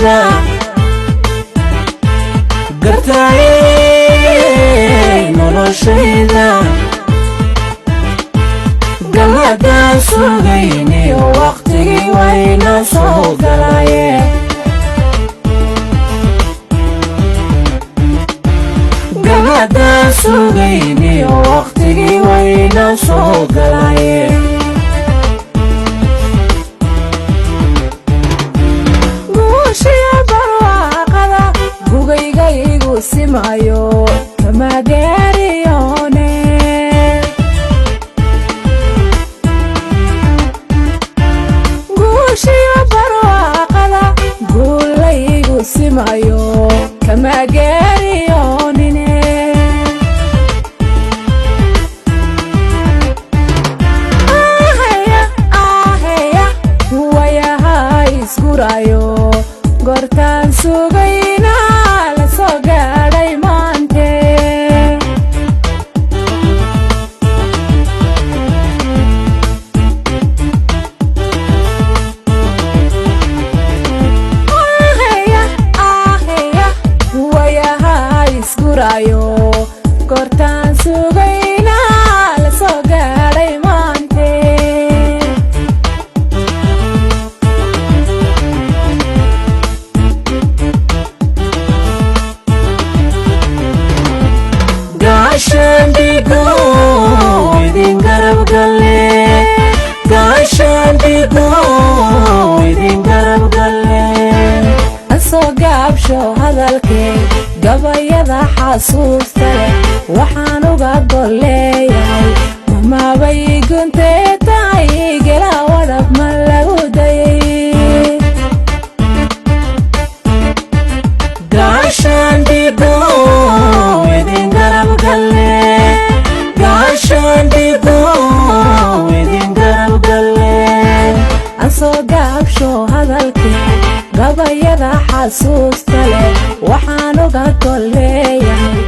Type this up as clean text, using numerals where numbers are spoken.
noloshayda gartay noloshayda galada sugayni waqtigi wayna soo galaaye galada sugayni waqtigi wayna soo galaaye simayo kamagarione guushiyo barwaaqada guulaygu simayo kamagarionine aheya wayaha isgurayo gortaan sugayna la soo gaadhay maante aheya wayaha isgurayo gortaan sugayna la soo gaadhay maante Gashandigo idin garab galle Gashandigo idin garab galle asoo gaabsho hadalkee gabayada xasuusta leh waxaan uga golleeyahay mamabay guntee tahay gela wadhab ma lagu dayay Gashandigo asoo gaabsho hadalkee gabayada xasuusta leh waxaan uga golleeyahay